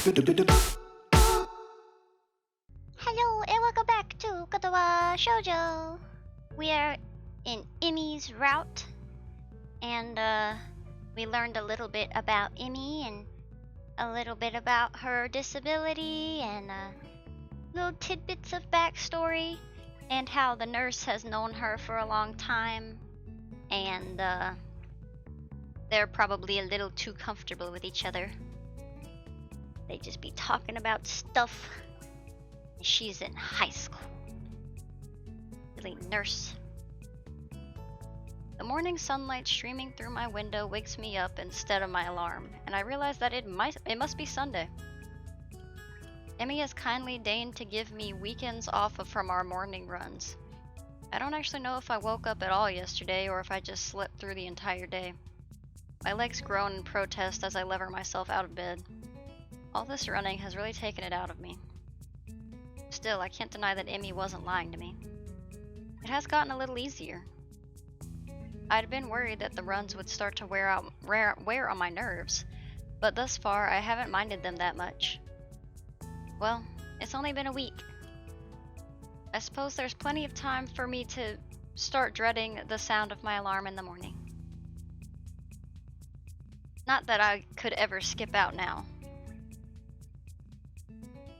Hello and welcome back to Katawa Shoujo. We are in Emmy's route, and we learned a little bit about Emmy and a little bit about her disability and little tidbits of backstory and how the nurse has known her for a long time, and they're probably a little too comfortable with each other. They just be talking about stuff. She's in high school. Really nurse. The morning sunlight streaming through my window wakes me up instead of my alarm, and I realize that it must be Sunday. Emmy has kindly deigned to give me weekends off from our morning runs. I don't actually know if I woke up at all yesterday or if I just slept through the entire day. My legs groan in protest as I lever myself out of bed. All this running has really taken it out of me. Still, I can't deny that Emmy wasn't lying to me. It has gotten a little easier. I'd been worried that the runs would start to wear on my nerves, but thus far I haven't minded them that much. Well, it's only been a week. I suppose there's plenty of time for me to start dreading the sound of my alarm in the morning. Not that I could ever skip out now.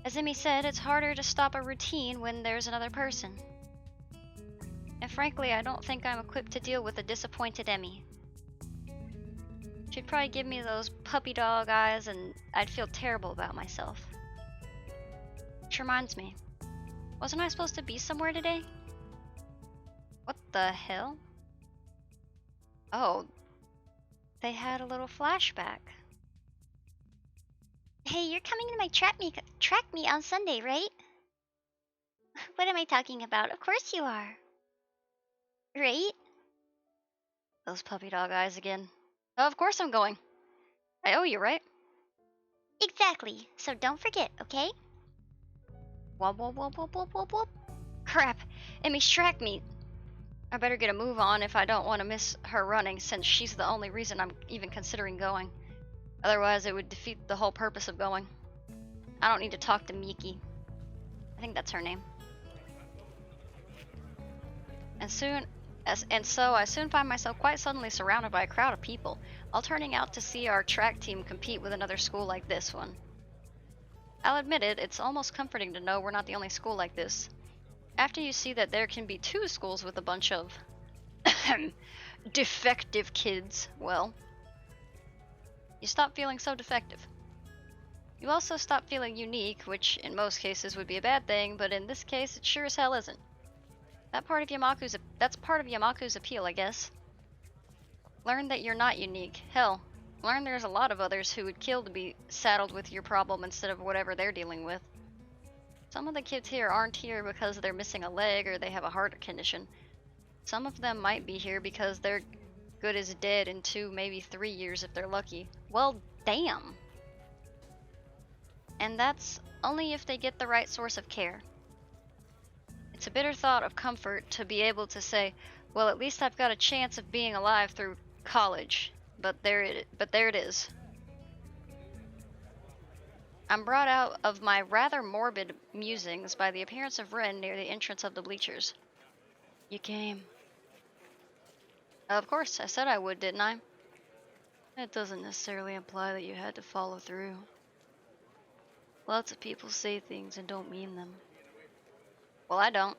As Emmy said, it's harder to stop a routine when there's another person. And frankly, I don't think I'm equipped to deal with a disappointed Emmy. She'd probably give me those puppy dog eyes and I'd feel terrible about myself. Which reminds me, wasn't I supposed to be somewhere today? What the hell? Oh, they had a little flashback. Hey, you're coming to my track meet on Sunday, right? What am I talking about? Of course you are. Right? Those puppy dog eyes again. Oh, of course I'm going. I owe you, right? Exactly. So don't forget, okay? Whoop, whoop, whoop, whoop, whoop, whoop, whoop. Crap. Emmy's track meet. I better get a move on if I don't want to miss her running, since she's the only reason I'm even considering going. Otherwise, it would defeat the whole purpose of going. I don't need to talk to Miki. I think that's her name. And so I soon find myself quite suddenly surrounded by a crowd of people, all turning out to see our track team compete with another school like this one. I'll admit it's almost comforting to know we're not the only school like this. After you see that there can be two schools with a bunch of defective kids, well, you stop feeling so defective. You also stop feeling unique, which in most cases would be a bad thing, but in this case it sure as hell isn't. That's part of Yamaku's appeal, I guess. Learn that you're not unique. Hell, learn there's a lot of others who would kill to be saddled with your problem instead of whatever they're dealing with. Some of the kids here aren't here because they're missing a leg or they have a heart condition. Some of them might be here because they're good as dead in 2, maybe 3 years if they're lucky. Well, damn. And that's only if they get the right source of care. It's a bitter thought of comfort to be able to say, well, at least I've got a chance of being alive through college. But there it is. I'm brought out of my rather morbid musings by the appearance of Rin near the entrance of the bleachers. You came. Of course, I said I would, didn't I? That doesn't necessarily imply that you had to follow through. Lots of people say things and don't mean them. Well, I don't.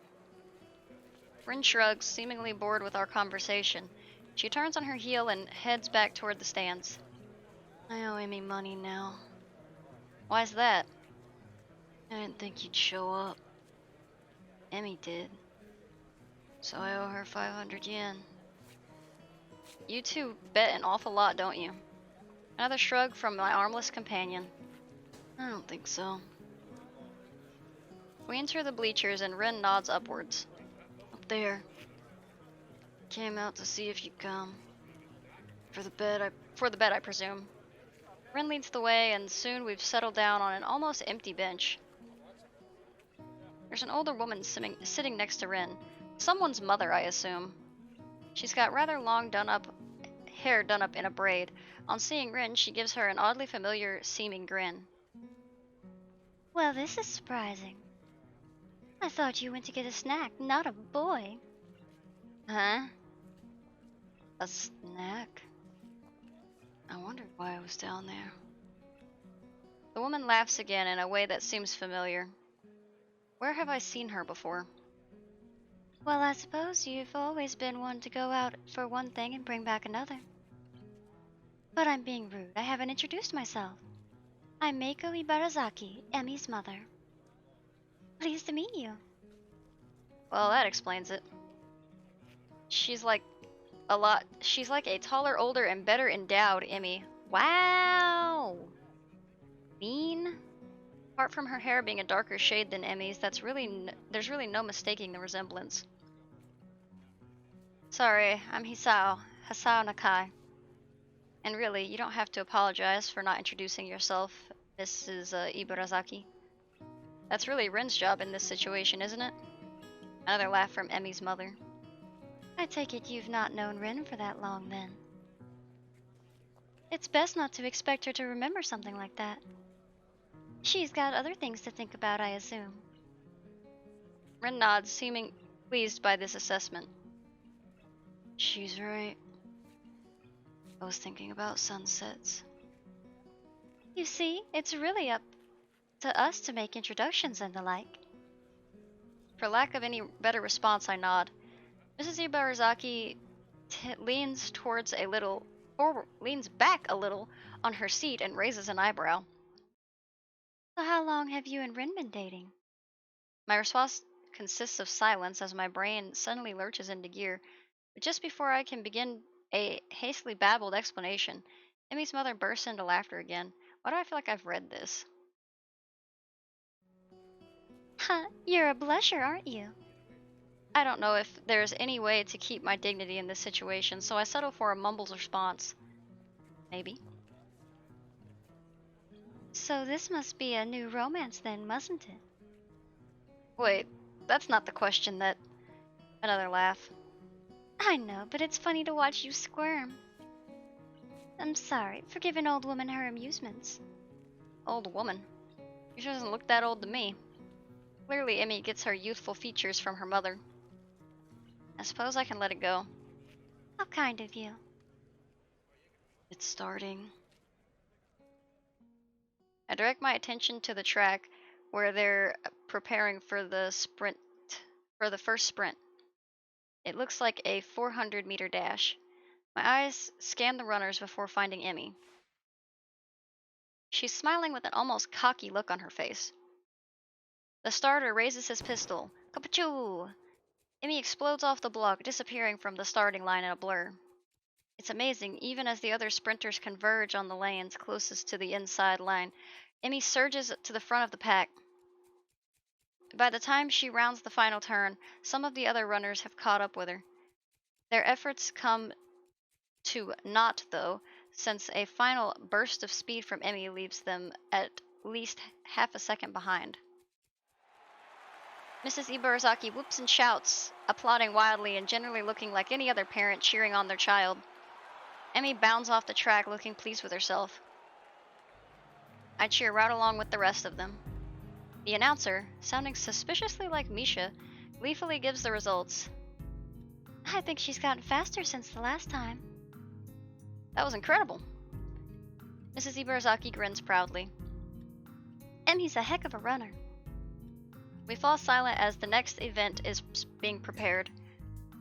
Rin shrugs, seemingly bored with our conversation. She turns on her heel and heads back toward the stands. I owe Amy money now. Why's that? I didn't think you'd show up. Emmy did. So I owe her 500 yen. You two bet an awful lot, don't you? Another shrug from my armless companion. I don't think so. We enter the bleachers and Rin nods upwards. Up there. Came out to see if you'd come. For the bet, I presume. Rin leads the way, and soon we've settled down on an almost empty bench. There's an older woman sitting next to Rin. Someone's mother, I assume. She's got rather long hair done up in a braid. On seeing Rin, she gives her an oddly familiar seeming grin. Well, this is surprising. I thought you went to get a snack, not a boy. Huh? A snack? I wondered why I was down there. The woman laughs again in a way that seems familiar. Where have I seen her before? Well, I suppose you've always been one to go out for one thing and bring back another. But I'm being rude. I haven't introduced myself. I'm Meiko Ibarazaki, Emi's mother. Pleased to meet you. Well, that explains it. She's like a taller, older, and better endowed Emmy. Wow! Mean? Apart from her hair being a darker shade than Emmy's, there's really no mistaking the resemblance. Sorry, I'm Hisao Nakai. And really, you don't have to apologize for not introducing yourself, Mrs. Ibarazaki. That's really Rin's job in this situation, isn't it? Another laugh from Emmy's mother. I take it you've not known Rin for that long, then. It's best not to expect her to remember something like that. She's got other things to think about, I assume. Rin nods, seeming pleased by this assessment. She's right. I was thinking about sunsets. You see, it's really up to us to make introductions and the like. For lack of any better response, I nod. Mrs. Ibarazaki leans back a little on her seat and raises an eyebrow. So how long have you and Rin been dating? My response consists of silence as my brain suddenly lurches into gear. But just before I can begin a hastily babbled explanation, Emmy's mother bursts into laughter again. Why do I feel like I've read this? Huh, you're a blusher, aren't you? I don't know if there's any way to keep my dignity in this situation, so I settle for a mumbled response. Maybe. So this must be a new romance then, mustn't it? Wait, that's not the question that... Another laugh. I know, but it's funny to watch you squirm. I'm sorry, forgive an old woman her amusements. Old woman? She doesn't look that old to me. Clearly Emmy gets her youthful features from her mother. I suppose I can let it go. How kind of you. It's starting. I direct my attention to the track where they're preparing for the first sprint. It looks like a 400-meter dash. My eyes scan the runners before finding Emmy. She's smiling with an almost cocky look on her face. The starter raises his pistol. Kapachoo! Emmy explodes off the block, disappearing from the starting line in a blur. It's amazing, even as the other sprinters converge on the lanes closest to the inside line, Emmy surges to the front of the pack. By the time she rounds the final turn, some of the other runners have caught up with her. Their efforts come to naught, though, since a final burst of speed from Emmy leaves them at least half a second behind. Mrs. Ibarazaki whoops and shouts, applauding wildly and generally looking like any other parent cheering on their child. Emmy bounds off the track looking pleased with herself. I cheer right along with the rest of them. The announcer, sounding suspiciously like Misha, gleefully gives the results. I think she's gotten faster since the last time. That was incredible. Mrs. Ibarazaki grins proudly. Emmy's a heck of a runner. We fall silent as the next event is being prepared.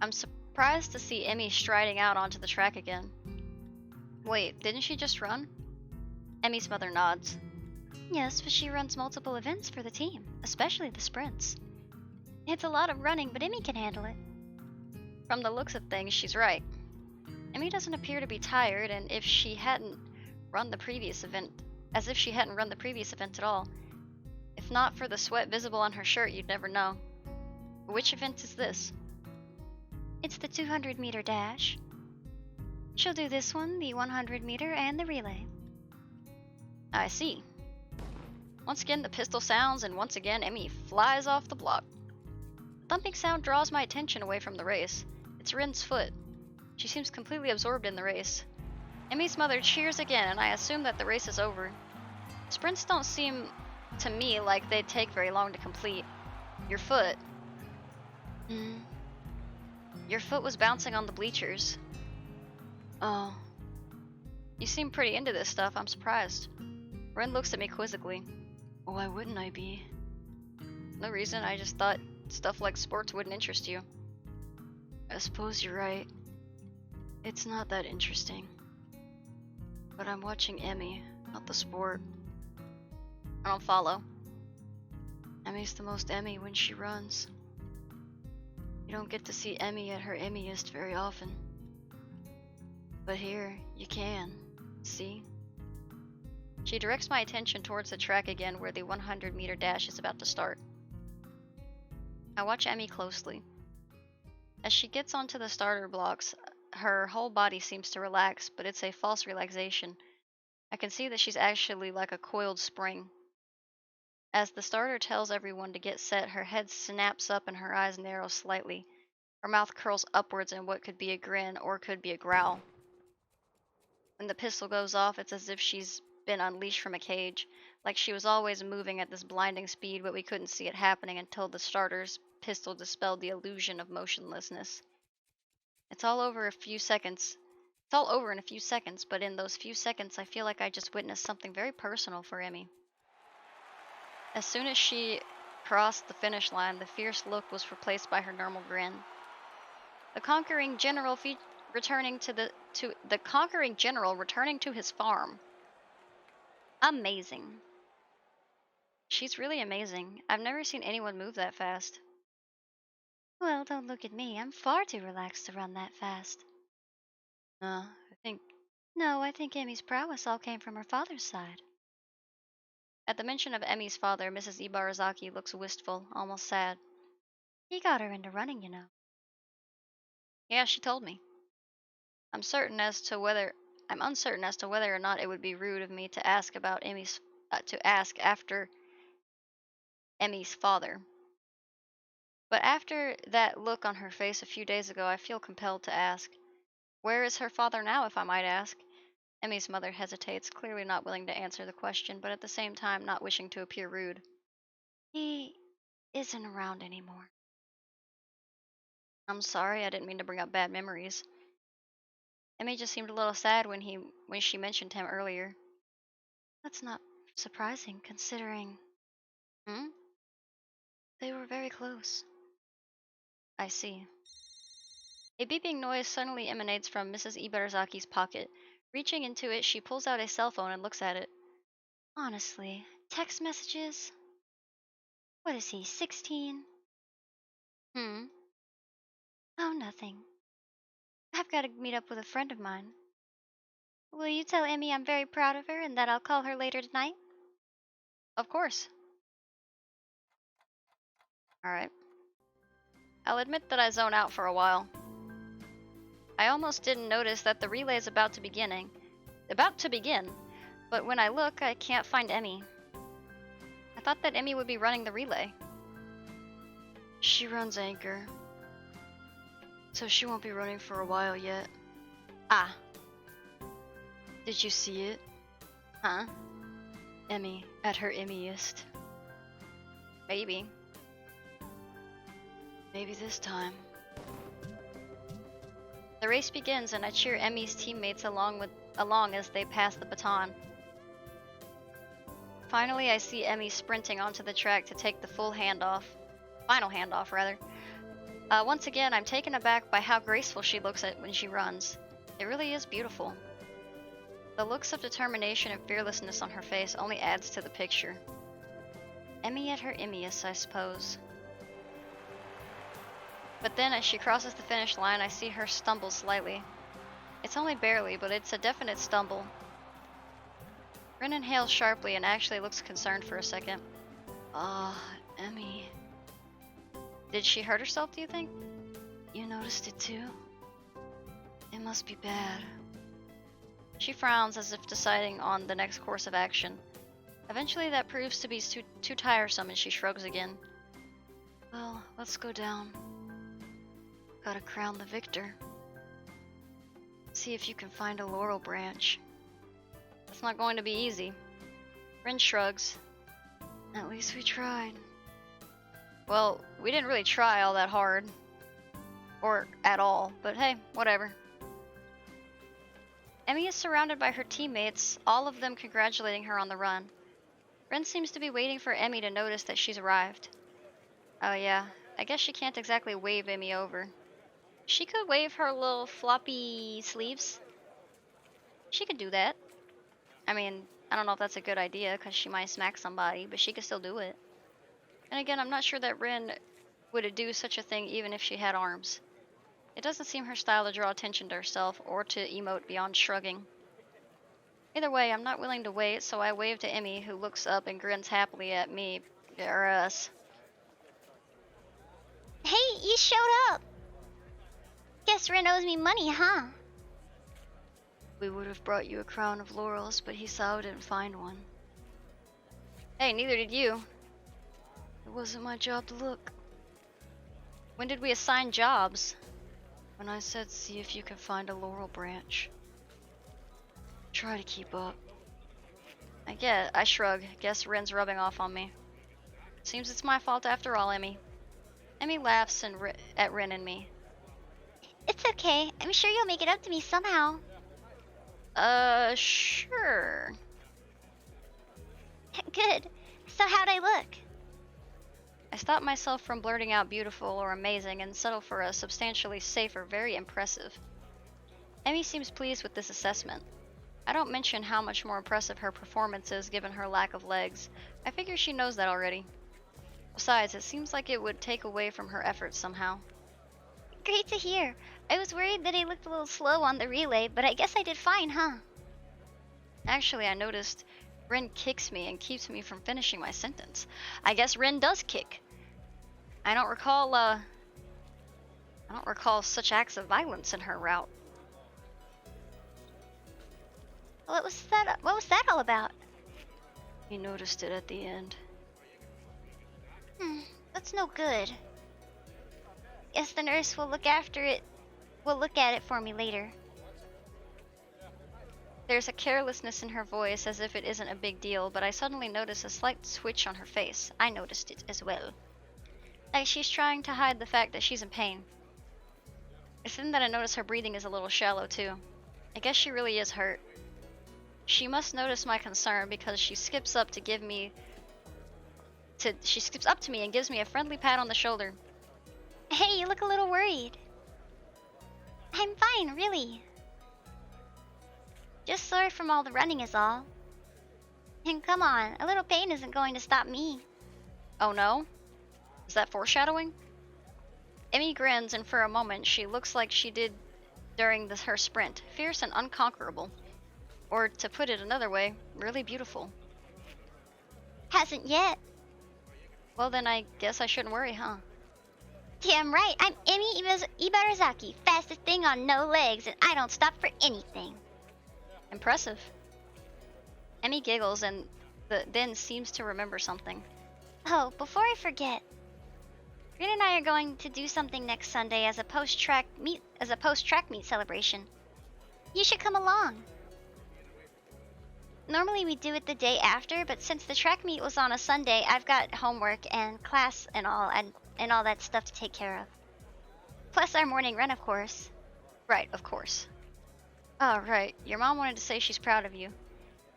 I'm surprised to see Emmy striding out onto the track again. Wait, didn't she just run? Emmy's mother nods. Yes, but she runs multiple events for the team, especially the sprints. It's a lot of running, but Emmy can handle it. From the looks of things, she's right. Emmy doesn't appear to be tired, and if she hadn't run the previous event at all. If not for the sweat visible on her shirt, you'd never know. Which event is this? It's the 200-meter dash. She'll do this one, the 100-meter, and the relay. I see. Once again, the pistol sounds, and once again, Emmy flies off the block. The thumping sound draws my attention away from the race. It's Rin's foot. She seems completely absorbed in the race. Emmy's mother cheers again, and I assume that the race is over. Sprints don't seem to me like they'd take very long to complete. Your foot. Hmm. Your foot was bouncing on the bleachers. Oh. You seem pretty into this stuff, I'm surprised. Ren looks at me quizzically. Why wouldn't I be? No reason, I just thought stuff like sports wouldn't interest you. I suppose you're right. It's not that interesting. But I'm watching Emmy, not the sport. I don't follow. Emmy's the most Emmy when she runs. You don't get to see Emmy at her Emmyest very often. But here, you can. See? She directs my attention towards the track again where the 100-meter dash is about to start. I watch Emmy closely. As she gets onto the starter blocks, her whole body seems to relax, but it's a false relaxation. I can see that she's actually like a coiled spring. As the starter tells everyone to get set, her head snaps up and her eyes narrow slightly. Her mouth curls upwards in what could be a grin or could be a growl. When the pistol goes off, it's as if she's been unleashed from a cage, like she was always moving at this blinding speed, but we couldn't see it happening until the starter's pistol dispelled the illusion of motionlessness. It's all over in a few seconds, but in those few seconds, I feel like I just witnessed something very personal for Emmy. As soon as she crossed the finish line, the fierce look was replaced by her normal grin. The conquering general returning to his farm. Amazing. She's really amazing. I've never seen anyone move that fast. Well, don't look at me. I'm far too relaxed to run that fast. I think... No, I think Emmy's prowess all came from her father's side. At the mention of Emmy's father, Mrs. Ibarazaki looks wistful, almost sad. He got her into running, you know. Yeah, she told me. I'm uncertain as to whether or not it would be rude of me to ask after Emmy's father. But after that look on her face a few days ago, I feel compelled to ask. Where is her father now, if I might ask? Emmy's mother hesitates, clearly not willing to answer the question, but at the same time not wishing to appear rude. He isn't around anymore. I'm sorry, I didn't mean to bring up bad memories. Emmy just seemed a little sad when she mentioned him earlier. That's not surprising, considering... They were very close. I see. A beeping noise suddenly emanates from Mrs. Ibarazaki's pocket. Reaching into it, she pulls out a cell phone and looks at it. Honestly, text messages? What is he, 16? Oh, nothing. I've got to meet up with a friend of mine. Will you tell Emmy I'm very proud of her and that I'll call her later tonight? Of course. Alright. I'll admit that I zone out for a while. I almost didn't notice that the relay is about to begin, but when I look, I can't find Emmy. I thought that Emmy would be running the relay. She runs anchor, so she won't be running for a while yet. Ah. Did you see it? Huh? Emmy at her Emmyest. Maybe. Maybe this time. The race begins and I cheer Emmy's teammates along as they pass the baton. Finally, I see Emmy sprinting onto the track to take the final handoff rather. Once again, I'm taken aback by how graceful she looks when she runs. It really is beautiful. The looks of determination and fearlessness on her face only adds to the picture. Emmy at her Emmyest, I suppose. But then as she crosses the finish line, I see her stumble slightly. It's only barely, but it's a definite stumble. Ren inhales sharply and actually looks concerned for a second. Emmy. Did she hurt herself, do you think? You noticed it too? It must be bad. She frowns as if deciding on the next course of action. Eventually that proves to be too tiresome and she shrugs again. Well, let's go down. Gotta crown the victor. See if you can find a laurel branch. That's not going to be easy. Ren shrugs. At least we tried. Well, we didn't really try all that hard. Or at all, but hey, whatever. Emmy is surrounded by her teammates, all of them congratulating her on the run. Ren seems to be waiting for Emmy to notice that she's arrived. Oh yeah, I guess she can't exactly wave Emmy over. She could wave her little floppy sleeves. She could do that. I mean, I don't know if that's a good idea because she might smack somebody, but she could still do it. And again, I'm not sure that Ren would do such a thing even if she had arms. It doesn't seem her style to draw attention to herself or to emote beyond shrugging. Either way, I'm not willing to wait, so I wave to Emmy, who looks up and grins happily at me, or us. Hey, you showed up! Guess Ren owes me money, huh? We would have brought you a crown of laurels, but he saw I didn't find one. Hey, neither did you. It wasn't my job to look. When did we assign jobs? When I said see if you can find a laurel branch. Try to keep up. I shrug. Guess Ren's rubbing off on me. Seems it's my fault after all, Emmy. Emmy laughs at Ren and me. It's okay. I'm sure you'll make it up to me somehow. Sure. Good. So how'd I look? I stopped myself from blurting out beautiful or amazing and settle for a substantially safer, very impressive. Emmy seems pleased with this assessment. I don't mention how much more impressive her performance is given her lack of legs. I figure she knows that already. Besides, it seems like it would take away from her efforts somehow. Great to hear. I was worried that I looked a little slow on the relay, but I guess I did fine, huh? Actually, I noticed Ren kicks me and keeps me from finishing my sentence. I guess Ren does kick. I don't recall such acts of violence in her route. What was that all about? He noticed it at the end. That's no good. Guess the nurse will look at it for me later. There's a carelessness in her voice as if it isn't a big deal, but I suddenly notice a slight switch on her face. I noticed it as well. Like she's trying to hide the fact that she's in pain. It's then that I notice her breathing is a little shallow too. I guess she really is hurt. She must notice my concern because she skips up to me and gives me a friendly pat on the shoulder. Hey, you look a little worried. I'm fine, really. Just sore from all the running is all. And come on, a little pain isn't going to stop me. Oh no? Is that foreshadowing? Emmy grins, and for a moment she looks like she did during her sprint, fierce and unconquerable. Or to put it another way, really beautiful. Hasn't yet. Well then I guess I shouldn't worry, huh? Damn right, I'm Emmy Ibarazaki, fastest thing on no legs, and I don't stop for anything. Impressive. Emmy giggles and then seems to remember something. Oh, before I forget, Rin and I are going to do something next Sunday as a post-track meet celebration. You should come along. Normally we do it the day after, but since the track meet was on a Sunday, I've got homework and class and all that stuff to take care of. Plus our morning run, of course. Right, of course. Oh, right. Your mom wanted to say she's proud of you.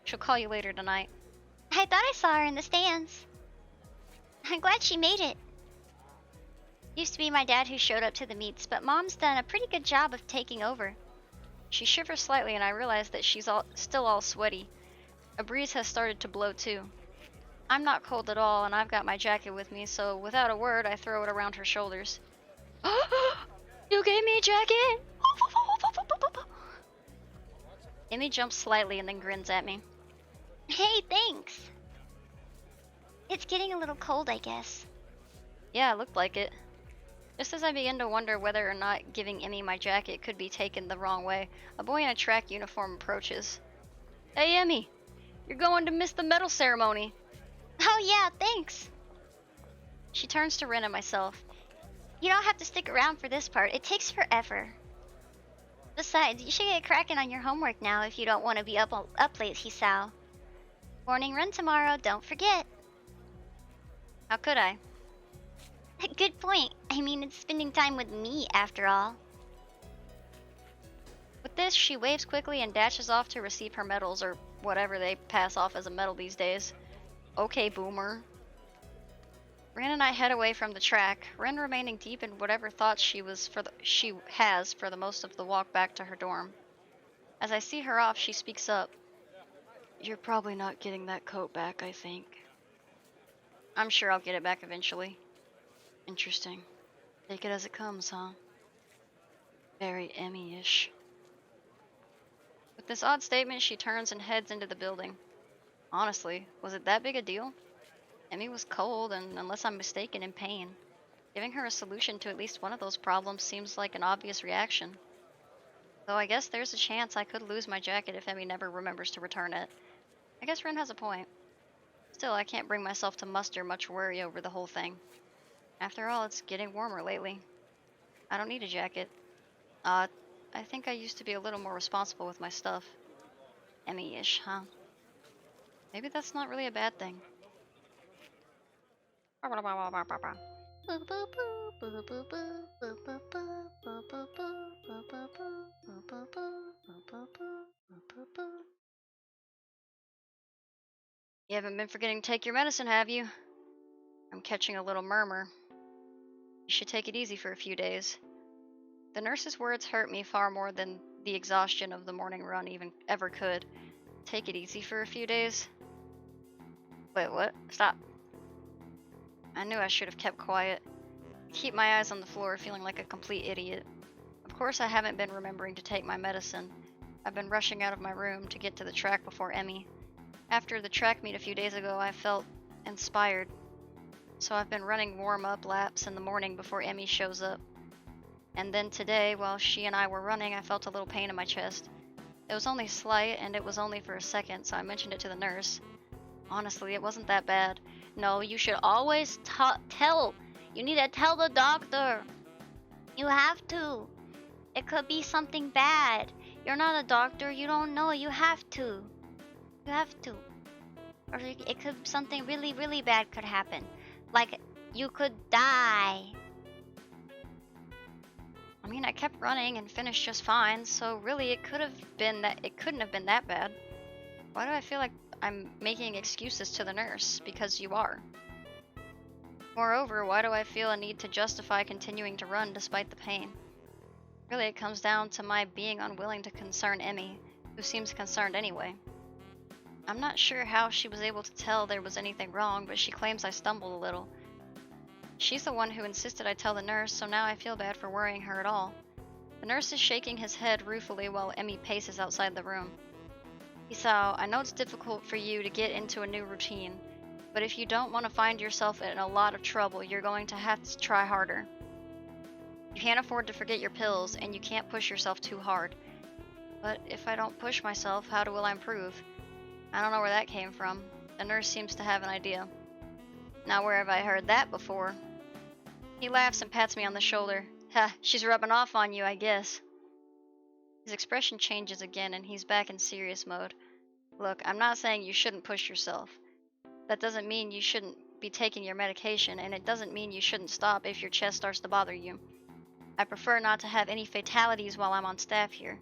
She'll call you later tonight. I thought I saw her in the stands. I'm glad she made it. Used to be my dad who showed up to the meets, but Mom's done a pretty good job of taking over. She shivers slightly and I realize that she's still all sweaty. A breeze has started to blow too. I'm not cold at all and I've got my jacket with me, so without a word I throw it around her shoulders. You gave me a jacket? Emmy jumps slightly and then grins at me. Hey, thanks. It's getting a little cold, I guess. Yeah, it looked like it. Just as I begin to wonder whether or not giving Emmy my jacket could be taken the wrong way, a boy in a track uniform approaches. Hey Emmy, you're going to miss the medal ceremony. Oh yeah, thanks. She turns to Ren and myself. You don't have to stick around for this part. It takes forever. Besides, you should get cracking on your homework now if you don't want to be up late, Hisao. Morning run tomorrow, don't forget. How could I? Good point. I mean, it's spending time with me after all. With this, she waves quickly and dashes off to receive her medals, or whatever they pass off as a medal these days. Okay, boomer. Ren and I head away from the track, Ren remaining deep in whatever thoughts she has for the most of the walk back to her dorm. As I see her off, she speaks up. You're probably not getting that coat back, I think. I'm sure I'll get it back eventually. Interesting. Take it as it comes, huh? Very Emmy-ish. With this odd statement, she turns and heads into the building. Honestly, was it that big a deal? Emmy was cold and, unless I'm mistaken, in pain. Giving her a solution to at least one of those problems seems like an obvious reaction. Though I guess there's a chance I could lose my jacket if Emmy never remembers to return it. I guess Ren has a point. Still, I can't bring myself to muster much worry over the whole thing. After all, it's getting warmer lately. I don't need a jacket. I think I used to be a little more responsible with my stuff. Emmy-ish, huh? Maybe that's not really a bad thing. You haven't been forgetting to take your medicine, have you? I'm catching a little murmur. You should take it easy for a few days. The nurse's words hurt me far more than the exhaustion of the morning run even ever could. Take it easy for a few days? Wait, what? Stop. I knew I should have kept quiet. Keep my eyes on the floor, feeling like a complete idiot. Of course I haven't been remembering to take my medicine. I've been rushing out of my room to get to the track before Emmy. After the track meet a few days ago, I felt inspired. So I've been running warm-up laps in the morning before Emmy shows up. And then today, while she and I were running, I felt a little pain in my chest. It was only slight, and it was only for a second, so I mentioned it to the nurse. Honestly, it wasn't that bad. No, you should always tell. You need to tell the doctor. You have to. It could be something bad. You're not a doctor. You don't know. You have to. You have to. Or it could something really, really bad could happen. Like you could die. I mean, I kept running and finished just fine, so really it couldn't have been that bad. Why do I feel like I'm making excuses to the nurse? Because you are. Moreover, why do I feel a need to justify continuing to run despite the pain? Really, it comes down to my being unwilling to concern Emmy, who seems concerned anyway. I'm not sure how she was able to tell there was anything wrong, but she claims I stumbled a little. She's the one who insisted I tell the nurse, so now I feel bad for worrying her at all. The nurse is shaking his head ruefully while Emmy paces outside the room. Isao, I know it's difficult for you to get into a new routine, but if you don't want to find yourself in a lot of trouble, you're going to have to try harder. You can't afford to forget your pills, and you can't push yourself too hard. But if I don't push myself, how will I improve? I don't know where that came from. The nurse seems to have an idea. Now where have I heard that before? He laughs and pats me on the shoulder. Ha, she's rubbing off on you, I guess. His expression changes again and he's back in serious mode. Look, I'm not saying you shouldn't push yourself. That doesn't mean you shouldn't be taking your medication, and it doesn't mean you shouldn't stop if your chest starts to bother you. I prefer not to have any fatalities while I'm on staff here.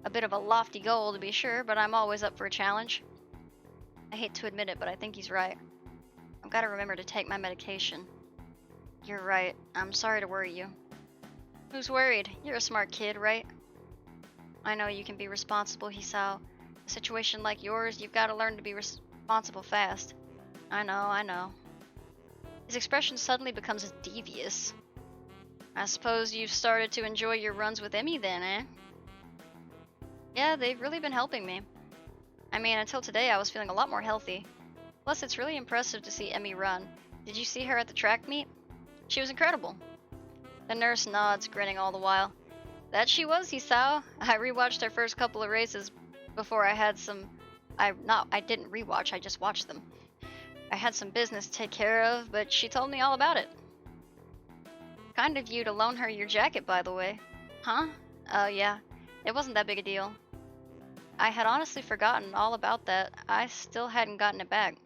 A bit of a lofty goal to be sure, but I'm always up for a challenge. I hate to admit it, but I think he's right. I've got to remember to take my medication. You're right. I'm sorry to worry you. Who's worried? You're a smart kid, right? I know you can be responsible, Hisao. A situation like yours, you've got to learn to be responsible fast. I know. His expression suddenly becomes devious. I suppose you've started to enjoy your runs with Emmy then, eh? Yeah, they've really been helping me. I mean, until today I was feeling a lot more healthy. Plus, it's really impressive to see Emmy run. Did you see her at the track meet? She was incredible. The nurse nods, grinning all the while. That she was, Hisao. I rewatched her first couple of races before I had some... I didn't rewatch, I just watched them. I had some business to take care of, but she told me all about it. Kind of you to loan her your jacket, by the way. Huh? Yeah. It wasn't that big a deal. I had honestly forgotten all about that. I still hadn't gotten it back.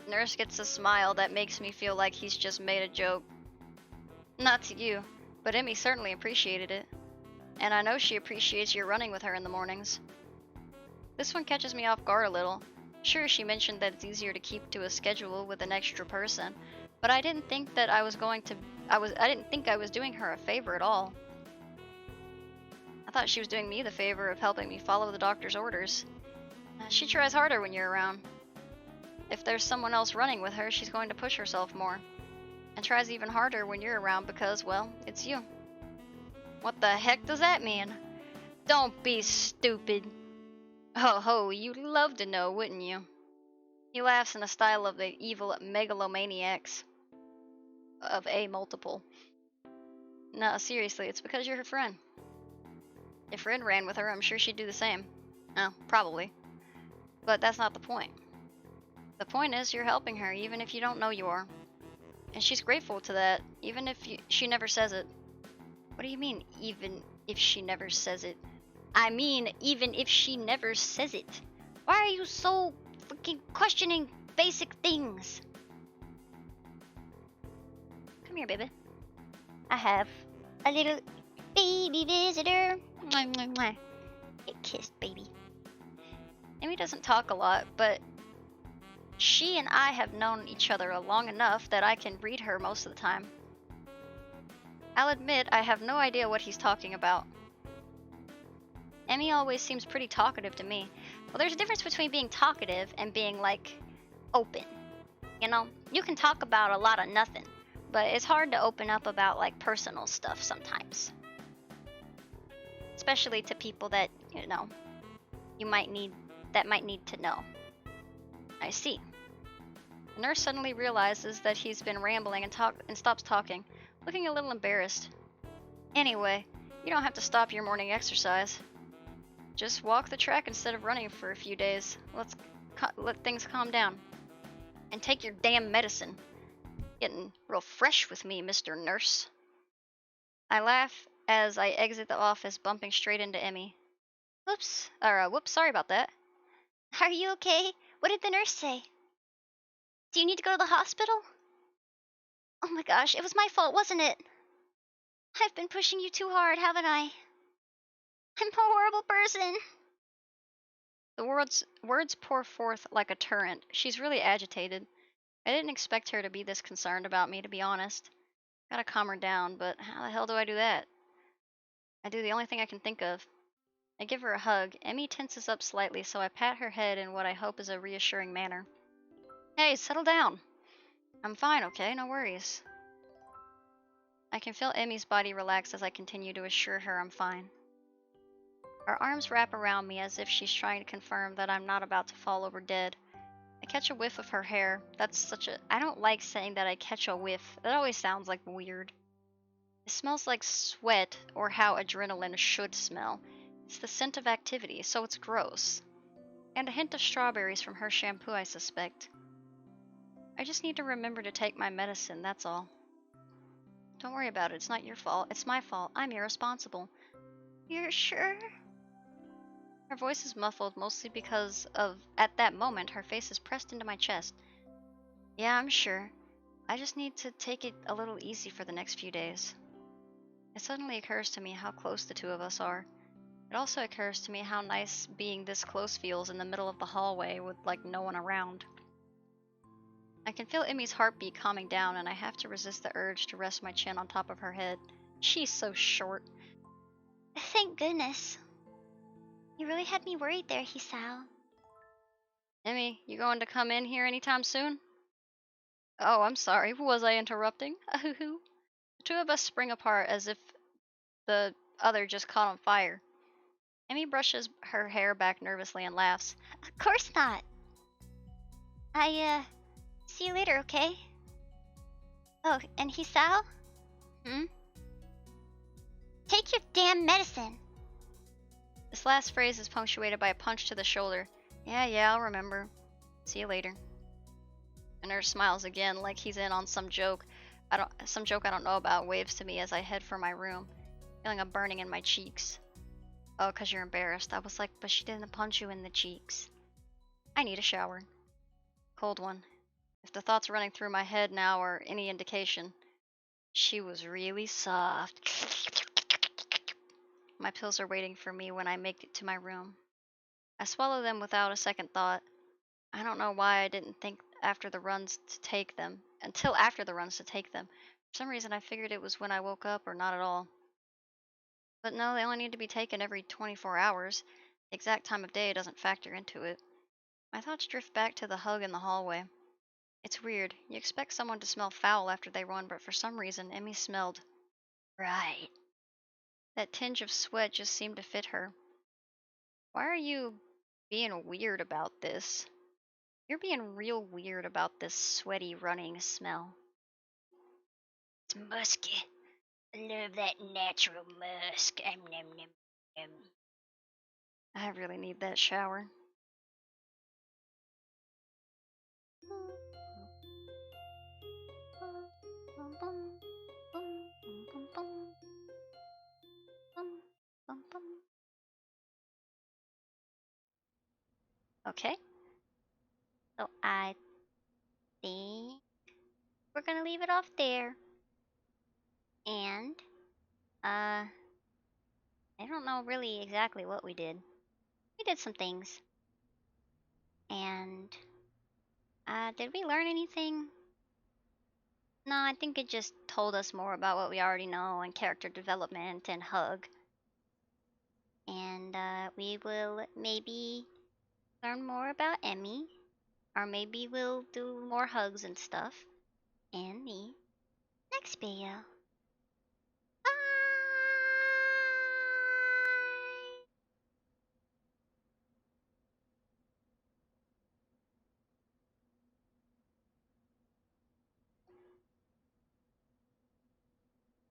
Nurse gets a smile that makes me feel like he's just made a joke. Not to you, but Emmy certainly appreciated it. And I know she appreciates your running with her in the mornings. This one catches me off guard a little. Sure, she mentioned that it's easier to keep to a schedule with an extra person, but I didn't think that I didn't think I was doing her a favor at all. I thought she was doing me the favor of helping me follow the doctor's orders. She tries harder when you're around. If there's someone else running with her, she's going to push herself more. And tries even harder when you're around because, well, it's you. What the heck does that mean? Don't be stupid. Oh ho, you'd love to know, wouldn't you? He laughs in the style of the evil megalomaniacs of A multiple. No, seriously, it's because you're her friend. If Red ran with her, I'm sure she'd do the same. Oh, probably. But that's not the point. The point is you're helping her, even if you don't know you are. And she's grateful to that, even if she never says it. What do you mean, even if she never says it? I mean, even if she never says it. Why are you so freaking questioning basic things? Come here, baby. I have a little baby visitor. Mwah, mwah, mwah. Get kissed, baby. Amy doesn't talk a lot, but she and I have known each other long enough that I can read her most of the time. I'll admit I have no idea what he's talking about. Emmy always seems pretty talkative to me. Well, there's a difference between being talkative and being, like, open. You know, you can talk about a lot of nothing, but it's hard to open up about, like, personal stuff sometimes. Especially to people that, you know, might need to know. I see. The nurse suddenly realizes that he's been rambling and stops talking, looking a little embarrassed. Anyway, you don't have to stop your morning exercise. Just walk the track instead of running for a few days. Let things calm down. And take your damn medicine. Getting real fresh with me, Mr. Nurse. I laugh as I exit the office, bumping straight into Emmy. Whoops, sorry about that. Are you okay? What did the nurse say? Do you need to go to the hospital? Oh my gosh, it was my fault, wasn't it? I've been pushing you too hard, haven't I? I'm a horrible person. The words pour forth like a torrent. She's really agitated. I didn't expect her to be this concerned about me, to be honest. Gotta calm her down, but how the hell do I do that? I do the only thing I can think of. I give her a hug. Emmy tenses up slightly, so I pat her head in what I hope is a reassuring manner. Hey, settle down. I'm fine, okay? No worries. I can feel Emmy's body relax as I continue to assure her I'm fine. Her arms wrap around me as if she's trying to confirm that I'm not about to fall over dead. I catch a whiff of her hair. I don't like saying that I catch a whiff. That always sounds like weird. It smells like sweat, or how adrenaline should smell. It's the scent of activity, so it's gross. And a hint of strawberries from her shampoo, I suspect. I just need to remember to take my medicine, that's all. Don't worry about it, it's not your fault. It's my fault. I'm irresponsible. You're sure? Her voice is muffled, mostly because at that moment, her face is pressed into my chest. Yeah, I'm sure. I just need to take it a little easy for the next few days. It suddenly occurs to me how close the two of us are. It also occurs to me how nice being this close feels in the middle of the hallway with, like, no one around. I can feel Emmy's heartbeat calming down, and I have to resist the urge to rest my chin on top of her head. She's so short. Thank goodness. You really had me worried there, Hisao. Emmy, you going to come in here anytime soon? Oh, I'm sorry. Was I interrupting? The two of us spring apart as if the other just caught on fire. Emmy brushes her hair back nervously and laughs. Of course not. See you later, okay? Oh, and Hisao? Take your damn medicine. This last phrase is punctuated by a punch to the shoulder. Yeah, I'll remember. See you later. The nurse smiles again, like he's in on some joke I don't know about, waves to me as I head for my room, feeling a burning in my cheeks. Oh, 'cause you're embarrassed. I was like, but she didn't punch you in the cheeks. I need a shower. Cold one. If the thoughts running through my head now are any indication, she was really soft. My pills are waiting for me when I make it to my room. I swallow them without a second thought. I don't know why I didn't think after the runs to take them, until after the runs to take them. For some reason, I figured it was when I woke up or not at all. But no, they only need to be taken every 24 hours. The exact time of day doesn't factor into it. My thoughts drift back to the hug in the hallway. It's weird. You expect someone to smell foul after they run, but for some reason, Emmy smelled right. That tinge of sweat just seemed to fit her. Why are you being weird about this? You're being real weird about this sweaty running smell. It's musky. I love that natural musk. Nom, nom, nom. I really need that shower. Okay, So I think we're gonna leave it off there. And I don't know really exactly what we did. We did some things. And did we learn anything? No, I think it just told us more about what we already know and character development and hug. And we will maybe learn more about Emmy, or maybe we'll do more hugs and stuff in the next video.